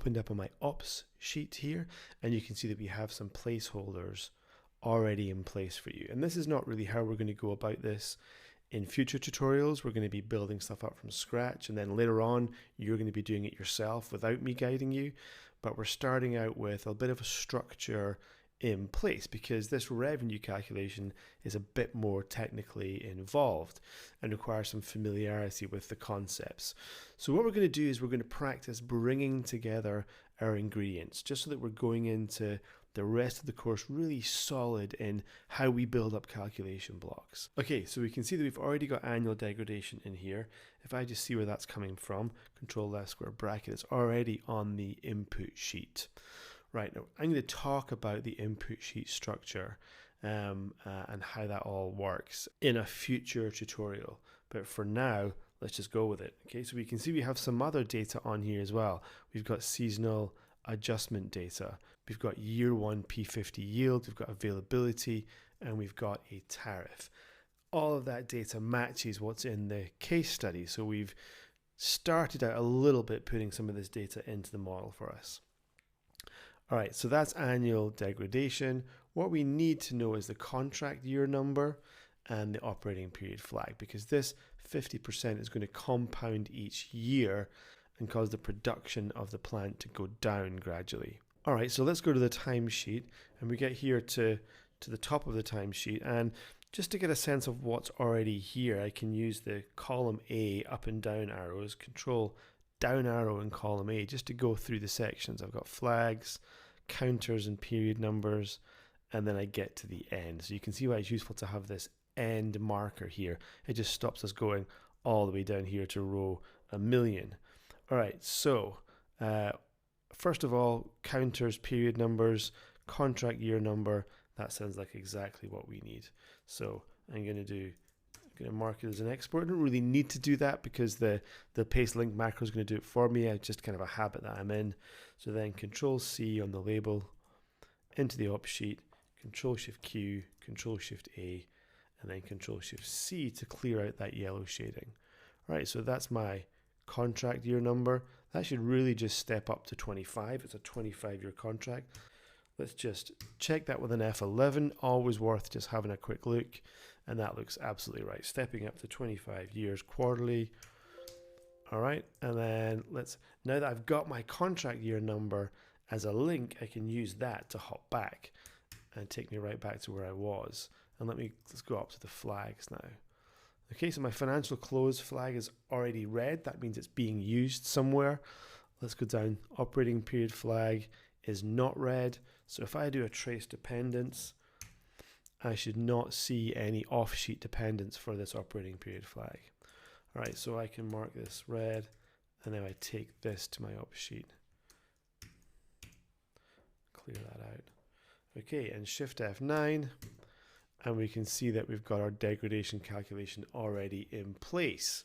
opened up on my ops sheet here, and you can see that we have some placeholders already in place for you. And this is not really how we're going to go about this in future tutorials. We're going to be building stuff up from scratch, and then later on you're going to be doing it yourself without me guiding you. But we're starting out with a bit of a structure in place because this revenue calculation is a bit more technically involved and requires some familiarity with the concepts. So what we're going to do is we're going to practice bringing together our ingredients just so that we're going into the rest of the course really solid in how we build up calculation blocks. Okay, so we can see that we've already got annual degradation in here. If I just see where that's coming from, control left square bracket, it's already on the input sheet. Right, now I'm going to talk about the input sheet structure and how that all works in a future tutorial. But for now, let's just go with it. Okay, so we can see we have some other data on here as well. We've got seasonal adjustment data. We've got year one P50 yield, we've got availability, and we've got a tariff. All of that data matches what's in the case study. So we've started out a little bit putting some of this data into the model for us. All right, so that's annual degradation. What we need to know is the contract year number and the operating period flag, because this 50% is going to compound each year and cause the production of the plant to go down gradually. All right, so let's go to the timesheet, and we get here to the top of the timesheet, and just to get a sense of what's already here, I can use the column A up and down arrows, control down arrow in column A, just to go through the sections. I've got flags, counters and period numbers, and then I get to the end. So you can see why it's useful to have this end marker here. It just stops us going all the way down here to row 1,000,000. All right, so first of all, counters, period numbers, contract year number. That sounds like exactly what we need. So I'm going to mark it as an export. I don't really need to do that because the paste link macro is going to do it for me. It's just kind of a habit that I'm in. So then Control C on the label, into the ops sheet, Control Shift Q, Control Shift A, and then Control Shift C to clear out that yellow shading. All right, so that's my contract year number. That should really just step up to 25. It's a 25-year contract. Let's just check that with an F11. Always worth just having a quick look. And that looks absolutely right. Stepping up to 25 years quarterly. All right. And then now that I've got my contract year number as a link, I can use that to hop back and take me right back to where I was. And let's go up to the flags now. Okay, so my financial close flag is already red. That means it's being used somewhere. Let's go down. Operating period flag is not red. So if I do a trace dependence, I should not see any off-sheet dependence for this operating period flag. All right, so I can mark this red, and then I take this to my ops sheet. Clear that out. Okay, and Shift F9, and we can see that we've got our degradation calculation already in place.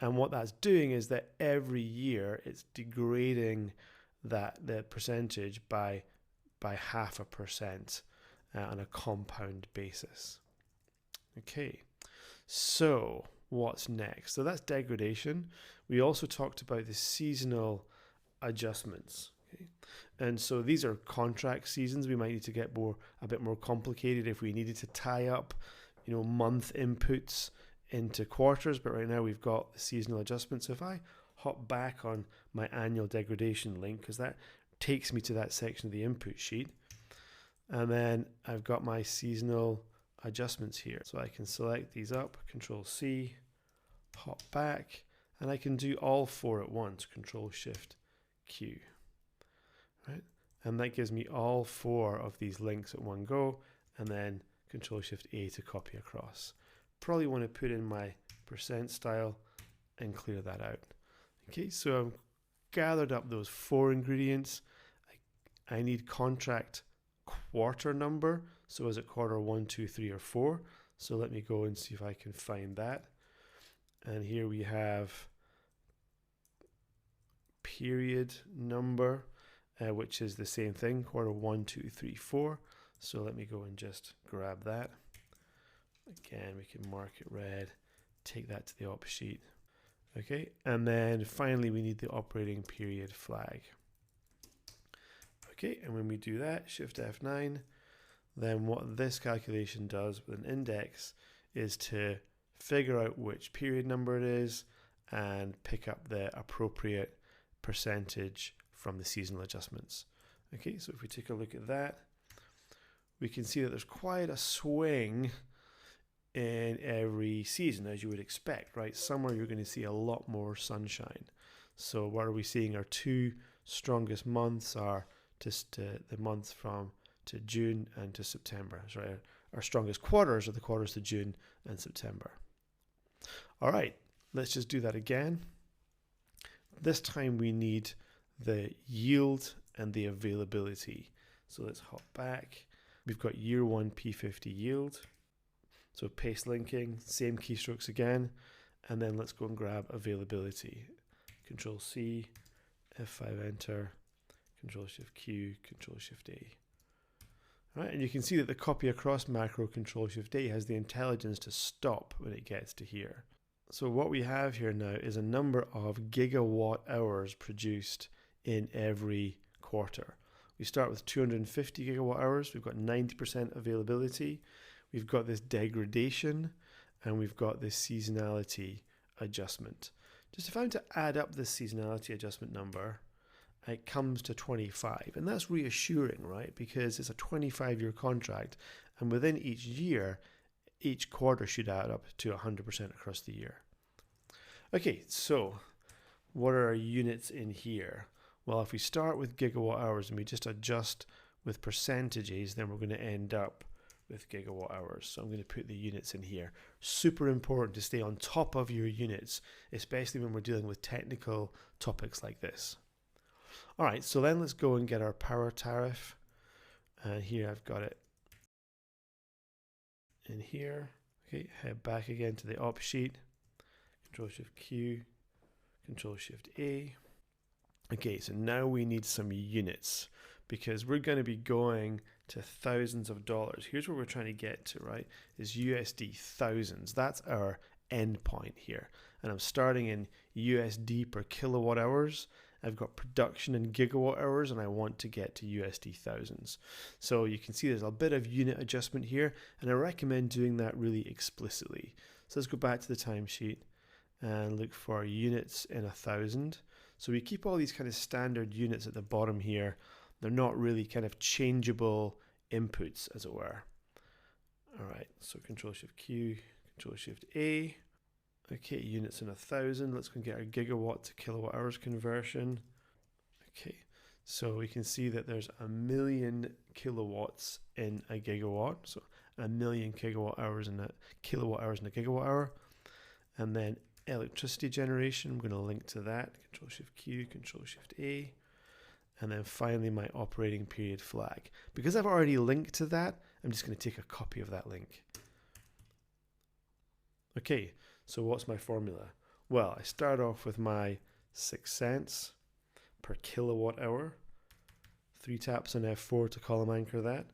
And what that's doing is that every year it's degrading the percentage by 0.5% on a compound basis. Okay, so what's next? So that's degradation. We also talked about the seasonal adjustments. Okay? And so these are contract seasons. We might need to get a bit more complicated if we needed to tie up, month inputs into quarters. But right now we've got the seasonal adjustments. So if I hop back on my annual degradation link, because that takes me to that section of the input sheet, and then I've got my seasonal adjustments here. So I can select these up, Control C, hop back, and I can do all four at once, Control Shift Q. Right? And that gives me all four of these links at one go, and then Control Shift A to copy across. Probably want to put in my percent style and clear that out. Okay, so I've gathered up those four ingredients. I need contract quarter number. So is it quarter 1, 2, 3, or 4? So let me go and see if I can find that. And here we have period number, which is the same thing, quarter 1, 2, 3, 4. So let me go and just grab that. Again, we can mark it red, take that to the ops sheet. Okay, and then finally we need the operating period flag. Okay, and when we do that, Shift F9, then what this calculation does with an index is to figure out which period number it is and pick up the appropriate percentage from the seasonal adjustments. Okay, so if we take a look at that, we can see that there's quite a swing in every season, as you would expect, right? Summer, you're going to see a lot more sunshine. So what are we seeing? Our two strongest months are just the months from to June and to September. Sorry, our strongest quarters are the quarters to June and September. All right, let's just do that again. This time we need the yield and the availability. So let's hop back. We've got year one P50 yield. So paste linking, same keystrokes again. And then let's go and grab availability. Control C, F5 enter, Control Shift Q, Control Shift A. All right, and you can see that the copy across macro Control Shift A has the intelligence to stop when it gets to here. So what we have here now is a number of gigawatt hours produced in every quarter. We start with 250 gigawatt hours. We've got 90% availability. We've got this degradation, and we've got this seasonality adjustment. Just if I'm to add up this seasonality adjustment number, it comes to 25. And that's reassuring, right? Because it's a 25-year contract, and within each year, each quarter should add up to 100% across the year. Okay, so what are our units in here? Well, if we start with gigawatt hours and we just adjust with percentages, then we're going to end up with gigawatt hours. So I'm going to put the units in here. Super important to stay on top of your units, especially when we're dealing with technical topics like this. All right, so then let's go and get our power tariff. And here I've got it in here. Okay, head back again to the op sheet. Control Shift Q, Control Shift A. Okay, so now we need some units because we're going to be going to thousands of dollars. Here's where we're trying to get to, right? Is USD thousands. That's our end point here. And I'm starting in USD per kilowatt hours. I've got production in gigawatt hours, and I want to get to USD thousands. So you can see there's a bit of unit adjustment here, and I recommend doing that really explicitly. So let's go back to the timesheet and look for units in 1,000. So we keep all these kind of standard units at the bottom here. They're not really kind of changeable inputs, as it were. All right, so Control Shift Q, Control Shift A. Okay, units in 1,000. Let's go and get our gigawatt to kilowatt hours conversion. Okay, so we can see that there's 1,000,000 kilowatts in a gigawatt. So 1,000,000 kilowatt hours in a gigawatt hour. And then electricity generation, I'm going to link to that. Control Shift Q, Control Shift A. And then finally my operating period flag. Because I've already linked to that, I'm just going to take a copy of that link. Okay, so what's my formula? Well, I start off with my 6 cents per kilowatt hour. 3 taps on F4 to column anchor that.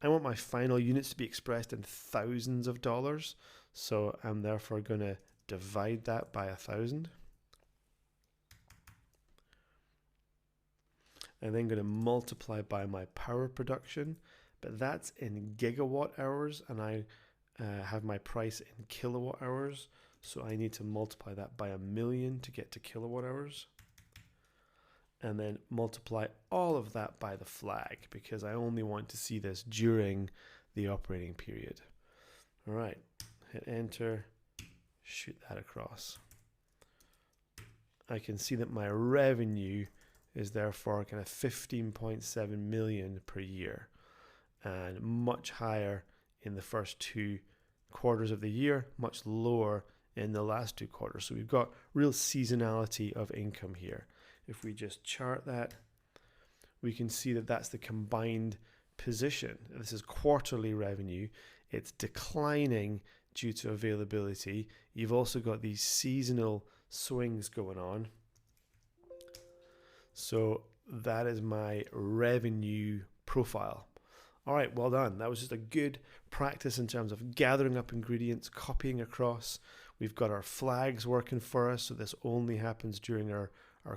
I want my final units to be expressed in thousands of dollars. So I'm therefore going to divide that by 1,000. I'm then going to multiply by my power production, but that's in gigawatt hours, and I have my price in kilowatt hours, so I need to multiply that by 1,000,000 to get to kilowatt hours, and then multiply all of that by the flag, because I only want to see this during the operating period. All right, hit enter, shoot that across. I can see that my revenue is therefore kind of 15.7 million per year, and much higher in the first 2 quarters of the year, much lower in the last 2 quarters. So we've got real seasonality of income here. If we just chart that, we can see that that's the combined position. This is quarterly revenue. It's declining due to availability. You've also got these seasonal swings going on. So that is my revenue profile. All right, well done. That was just a good practice in terms of gathering up ingredients, copying across. We've got our flags working for us, so this only happens during our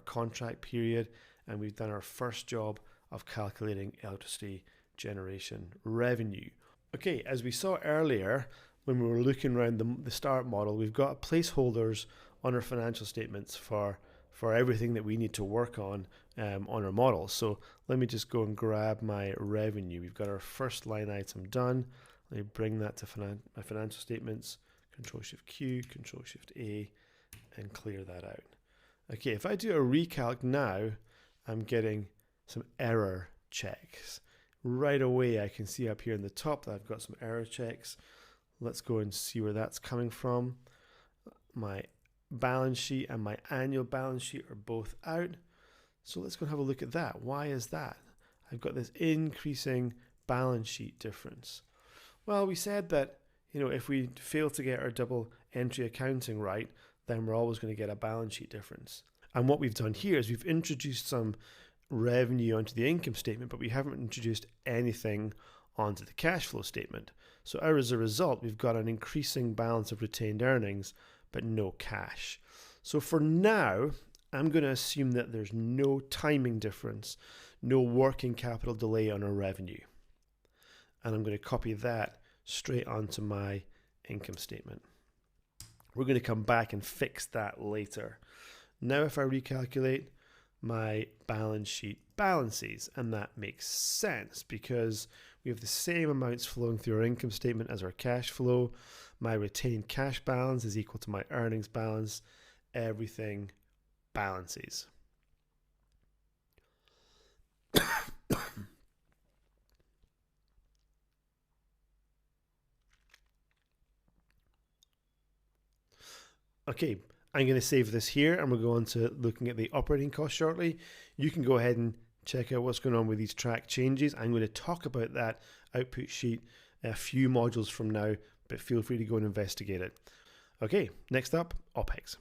contract period. And we've done our first job of calculating electricity generation revenue. Okay, as we saw earlier, when we were looking around the start model, we've got placeholders on our financial statements for everything that we need to work on our model. So let me just go and grab my revenue. We've got our first line item done. Let me bring that to my financial statements. Control-Shift-Q, Control-Shift-A, and clear that out. Okay, if I do a recalc now, I'm getting some error checks. Right away, I can see up here in the top that I've got some error checks. Let's go and see where that's coming from. My balance sheet and my annual balance sheet are both out. So let's go and have a look at that. Why is that? I've got this increasing balance sheet difference. Well, we said that, if we fail to get our double entry accounting right, then we're always going to get a balance sheet difference. And what we've done here is we've introduced some revenue onto the income statement, but we haven't introduced anything onto the cash flow statement. So as a result, we've got an increasing balance of retained earnings, but no cash. So for now, I'm going to assume that there's no timing difference, no working capital delay on our revenue. And I'm going to copy that straight onto my income statement. We're going to come back and fix that later. Now if I recalculate, my balance sheet balances, and that makes sense because we have the same amounts flowing through our income statement as our cash flow. My retained cash balance is equal to my earnings balance. Everything balances. Okay, I'm going to save this here and we'll go on to looking at the operating cost shortly. You can go ahead and check out what's going on with these track changes. I'm going to talk about that output sheet a few modules from now, but feel free to go and investigate it. Okay, next up, OPEX.